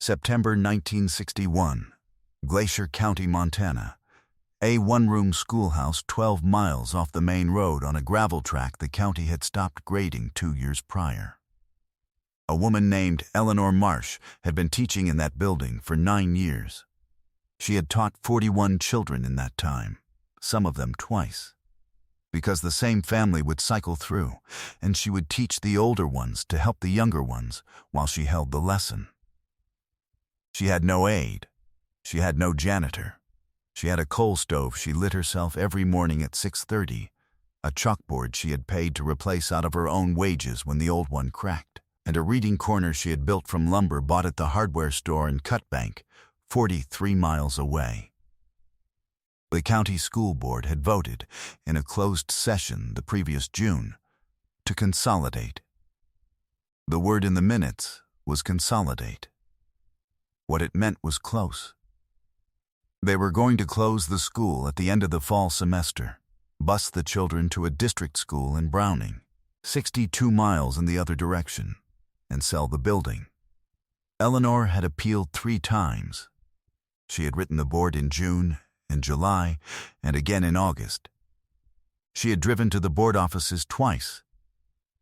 September 1961, Glacier County, Montana. A one-room schoolhouse 12 miles off the main road on a gravel track the county had stopped grading 2 years prior. A woman named Eleanor Marsh had been teaching in that building for 9 years. She had taught 41 children in that time, some of them twice, because the same family would cycle through, and she would teach the older ones to help the younger ones while she held the lesson. She had no aide. She had no janitor. She had a coal stove she lit herself every morning at 6:30, a chalkboard she had paid to replace out of her own wages when the old one cracked, and a reading corner she had built from lumber bought at the hardware store in Cutbank, 43 miles away. The county school board had voted, in a closed session the previous June, to consolidate. The word in the minutes was consolidate. What it meant was close. They were going to close the school at the end of the fall semester, bus the children to a district school in Browning, 62 miles in the other direction, and sell the building. Eleanor had appealed 3 times. She had written the board in June, in July, and again in August. She had driven to the board offices twice.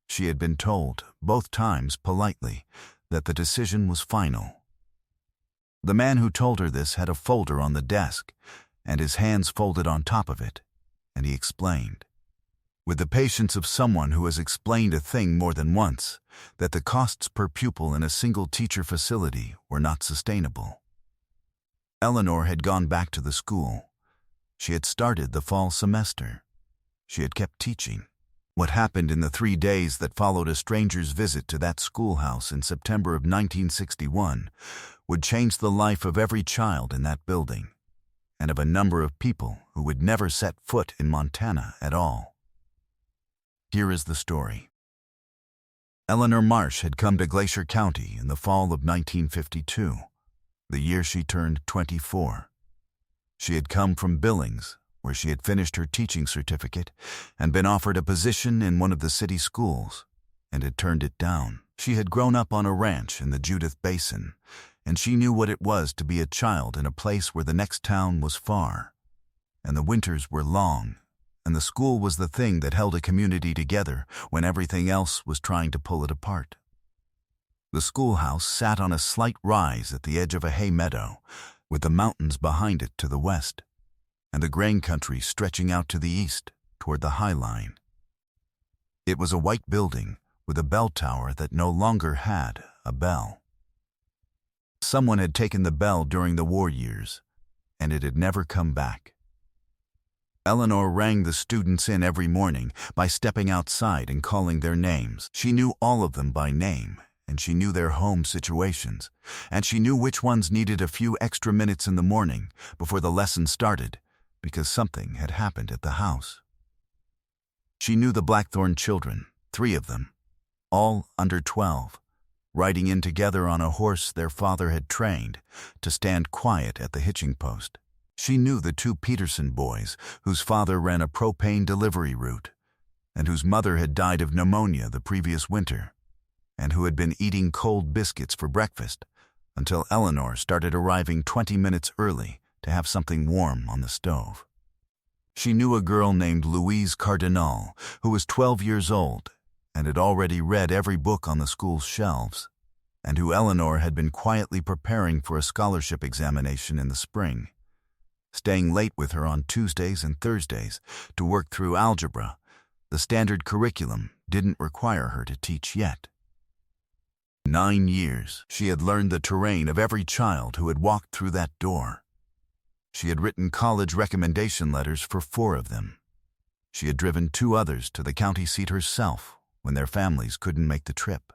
She had been told, both times politely, that the decision was final. The man who told her this had a folder on the desk, and his hands folded on top of it, and he explained, with the patience of someone who has explained a thing more than once, that the costs per pupil in a single teacher facility were not sustainable. Eleanor had gone back to the school. She had started the fall semester. She had kept teaching. What happened in the 3 days that followed a stranger's visit to that schoolhouse in September of 1961 would change the life of every child in that building, and of a number of people who would never set foot in Montana at all. Here is the story. Eleanor Marsh had come to Glacier County in the fall of 1952, the year she turned 24. She had come from Billings, where she had finished her teaching certificate and been offered a position in one of the city schools, and had turned it down. She had grown up on a ranch in the Judith Basin, and she knew what it was to be a child in a place where the next town was far, and the winters were long, and the school was the thing that held a community together when everything else was trying to pull it apart. The schoolhouse sat on a slight rise at the edge of a hay meadow, with the mountains behind it to the west, and the grain country stretching out to the east toward the High Line. It was a white building with a bell tower that no longer had a bell. Someone had taken the bell during the war years, and it had never come back. Eleanor rang the students in every morning by stepping outside and calling their names. She knew all of them by name, and she knew their home situations, and she knew which ones needed a few extra minutes in the morning before the lesson started, because something had happened at the house. She knew the Blackthorn children, 3 of them, all under 12, riding in together on a horse their father had trained to stand quiet at the hitching post. She knew the 2 Peterson boys whose father ran a propane delivery route, and whose mother had died of pneumonia the previous winter, and who had been eating cold biscuits for breakfast until Eleanor started arriving 20 minutes early to have something warm on the stove. She knew a girl named Louise Cardinal, who was 12 years old and had already read every book on the school's shelves, and who Eleanor had been quietly preparing for a scholarship examination in the spring, staying late with her on Tuesdays and Thursdays to work through algebra. The standard curriculum didn't require her to teach yet. 9 years, she had learned the terrain of every child who had walked through that door. She had written college recommendation letters for 4 of them. She had driven 2 others to the county seat herself when their families couldn't make the trip.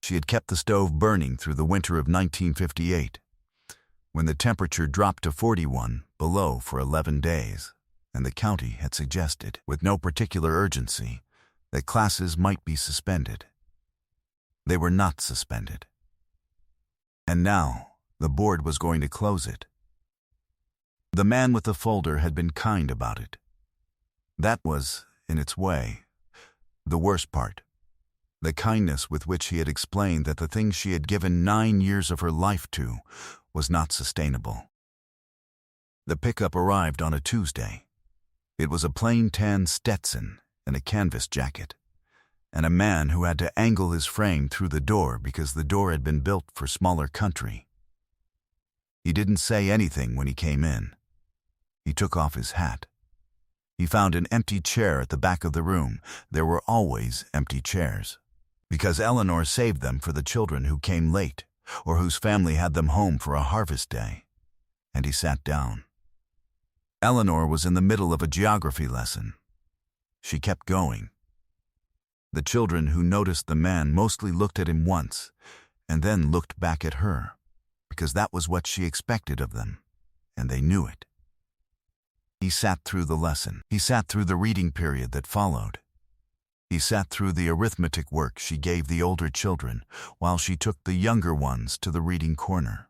She had kept the stove burning through the winter of 1958, when the temperature dropped to 41 below for 11 days, and the county had suggested, with no particular urgency, that classes might be suspended. They were not suspended. And now the board was going to close it. The man with the folder had been kind about it. That was, in its way, the worst part. The kindness with which he had explained that the thing she had given 9 years of her life to was not sustainable. The pickup arrived on a Tuesday. It was a plain tan Stetson and a canvas jacket, and a man who had to angle his frame through the door because the door had been built for smaller country. He didn't say anything when he came in. He took off his hat. He found an empty chair at the back of the room. There were always empty chairs, because Eleanor saved them for the children who came late or whose family had them home for a harvest day. And he sat down. Eleanor was in the middle of a geography lesson. She kept going. The children who noticed the man mostly looked at him once and then looked back at her, because that was what she expected of them, and they knew it. He sat through the lesson. He sat through the reading period that followed. He sat through the arithmetic work she gave the older children while she took the younger ones to the reading corner.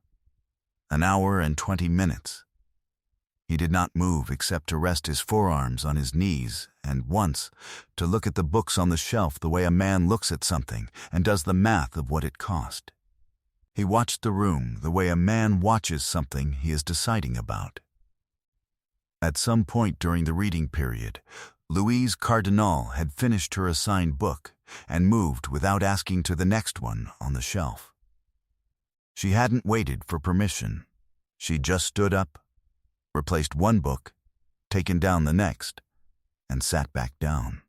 1 hour and 20 minutes. He did not move except to rest his forearms on his knees and once to look at the books on the shelf the way a man looks at something and does the math of what it cost. He watched the room the way a man watches something he is deciding about. At some point during the reading period, Louise Cardinal had finished her assigned book and moved without asking to the next one on the shelf. She hadn't waited for permission. She just stood up, replaced one book, taken down the next, and sat back down.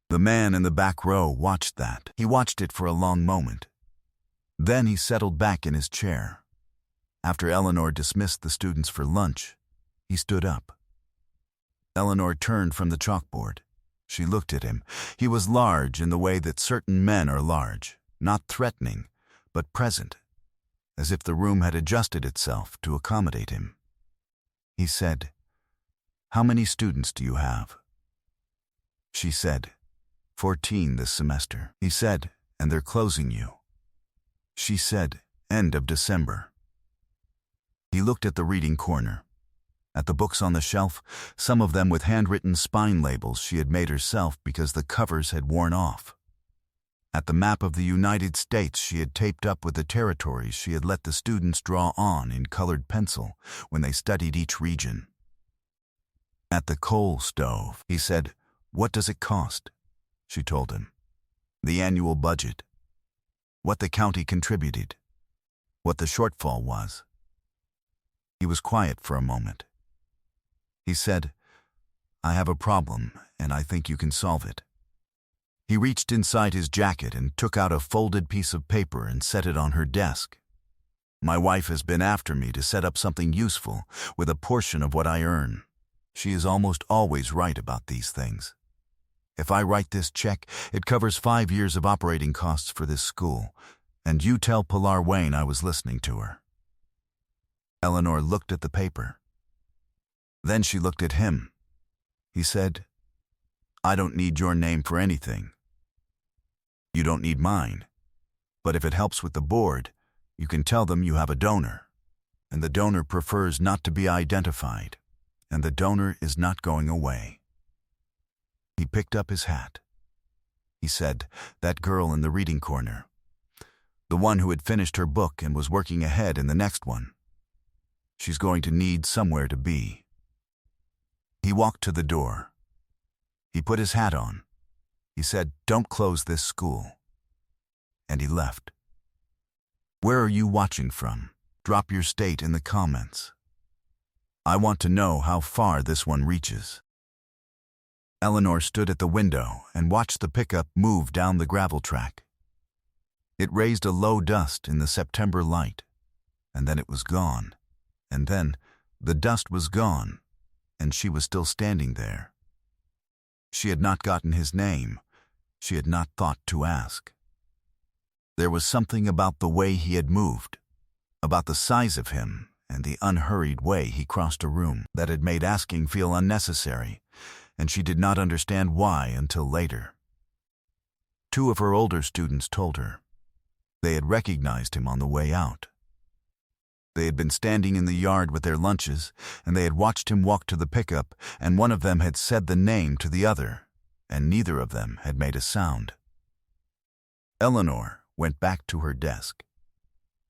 The man in the back row watched that. He watched it for a long moment. Then he settled back in his chair. After Eleanor dismissed the students for lunch, he stood up. Eleanor turned from the chalkboard. She looked at him. He was large in the way that certain men are large, not threatening, but present, as if the room had adjusted itself to accommodate him. He said, "How many students do you have?" She said, 14 this semester. He said, "And they're closing you." She said, "End of December." He looked at the reading corner, at the books on the shelf, some of them with handwritten spine labels she had made herself because the covers had worn off. At the map of the United States she had taped up with the territories she had let the students draw on in colored pencil when they studied each region. At the coal stove, he said, "What does it cost?" She told him. The annual budget. What the county contributed. What the shortfall was. He was quiet for a moment. He said, "I have a problem, and I think you can solve it." He reached inside his jacket and took out a folded piece of paper and set it on her desk. "My wife has been after me to set up something useful with a portion of what I earn. She is almost always right about these things. If I write this check, it covers 5 years of operating costs for this school, and you tell Pilar Wayne I was listening to her." Eleanor looked at the paper. Then she looked at him. He said, "I don't need your name for anything. You don't need mine. But if it helps with the board, you can tell them you have a donor, and the donor prefers not to be identified, and the donor is not going away." He picked up his hat. He said, "That girl in the reading corner, the one who had finished her book and was working ahead in the next one, she's going to need somewhere to be." He walked to the door. He put his hat on. He said, "Don't close this school." And he left. Where are you watching from? Drop your state in the comments. I want to know how far this one reaches. Eleanor stood at the window and watched the pickup move down the gravel track. It raised a low dust in the September light, and then it was gone, and then the dust was gone, and she was still standing there. She had not gotten his name. She had not thought to ask. There was something about the way he had moved, about the size of him and the unhurried way he crossed a room, that had made asking feel unnecessary, and she did not understand why until later. 2 of her older students told her. They had recognized him on the way out. They had been standing in the yard with their lunches, and they had watched him walk to the pickup, and one of them had said the name to the other, and neither of them had made a sound. Eleanor went back to her desk.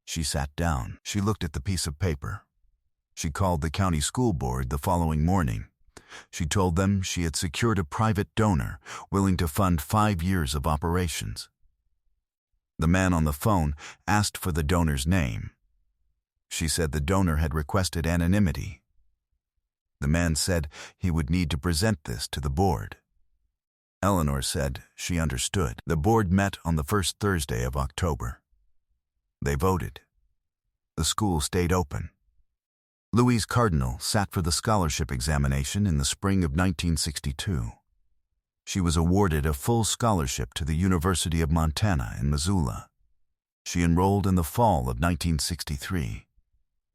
She sat down. She looked at the piece of paper. She called the county school board the following morning. She told them she had secured a private donor willing to fund 5 years of operations. The man on the phone asked for the donor's name. She said the donor had requested anonymity. The man said he would need to present this to the board. Eleanor said she understood. The board met on the first Thursday of October. They voted. The school stayed open. Louise Cardinal sat for the scholarship examination in the spring of 1962. She was awarded a full scholarship to the University of Montana in Missoula. She enrolled in the fall of 1963.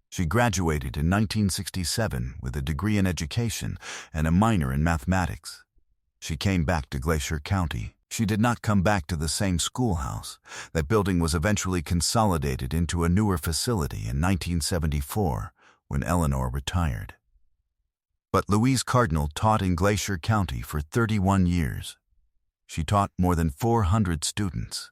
She graduated in 1967 with a degree in education and a minor in mathematics. She came back to Glacier County. She did not come back to the same schoolhouse. That building was eventually consolidated into a newer facility in 1974 when Eleanor retired. But Louise Cardinal taught in Glacier County for 31 years. She taught more than 400 students.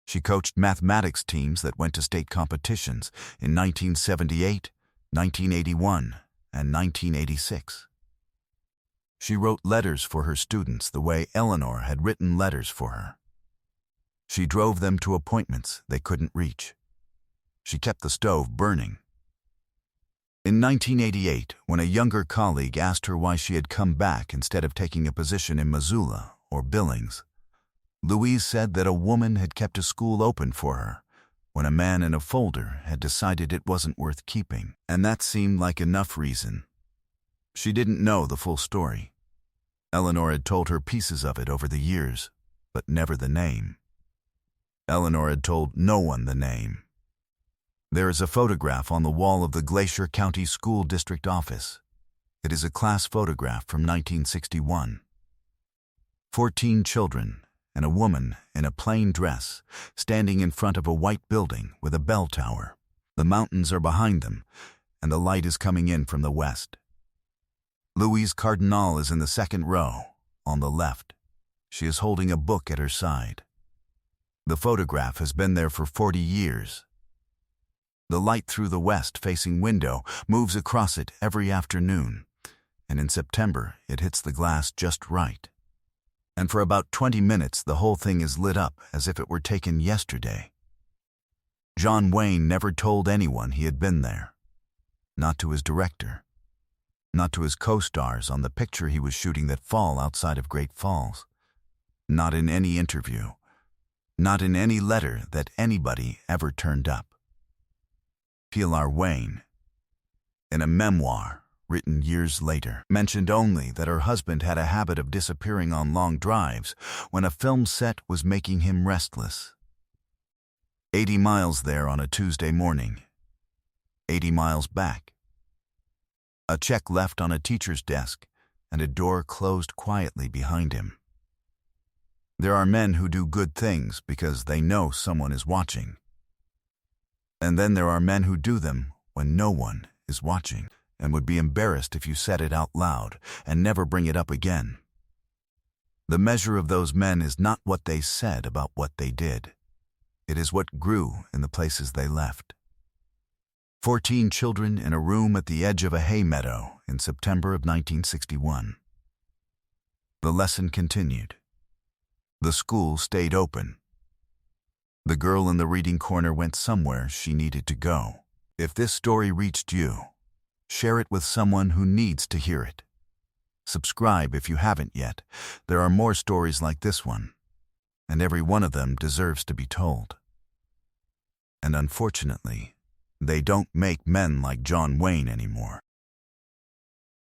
She coached mathematics teams that went to state competitions in 1978, 1981, and 1986. She wrote letters for her students the way Eleanor had written letters for her. She drove them to appointments they couldn't reach. She kept the stove burning. In 1988, when a younger colleague asked her why she had come back instead of taking a position in Missoula or Billings, Louise said that a woman had kept a school open for her when a man in a folder had decided it wasn't worth keeping, and that seemed like enough reason. She didn't know the full story. Eleanor had told her pieces of it over the years, but never the name. Eleanor had told no one the name. There is a photograph on the wall of the Glacier County School District office. It is a class photograph from 1961. 14 children and a woman in a plain dress standing in front of a white building with a bell tower. The mountains are behind them, and the light is coming in from the west. Louise Cardinal is in the second row, on the left. She is holding a book at her side. The photograph has been there for 40 years. The light through the west-facing window moves across it every afternoon, and in September it hits the glass just right. And for about 20 minutes the whole thing is lit up as if it were taken yesterday. John Wayne never told anyone he had been there. Not to his director. Not to his co-stars on the picture he was shooting that fall outside of Great Falls. Not in any interview. Not in any letter that anybody ever turned up. Pilar Wayne, in a memoir written years later, mentioned only that her husband had a habit of disappearing on long drives when a film set was making him restless. 80 miles there on a Tuesday morning. 80 miles back. A check left on a teacher's desk and a door closed quietly behind him. There are men who do good things because they know someone is watching. And then there are men who do them when no one is watching and would be embarrassed if you said it out loud and never bring it up again. The measure of those men is not what they said about what they did. It is what grew in the places they left. 14 children in a room at the edge of a hay meadow in September of 1961. The lesson continued. The school stayed open. The girl in the reading corner went somewhere she needed to go. If this story reached you, share it with someone who needs to hear it. Subscribe if you haven't yet. There are more stories like this one, and every one of them deserves to be told. And unfortunately, they don't make men like John Wayne anymore.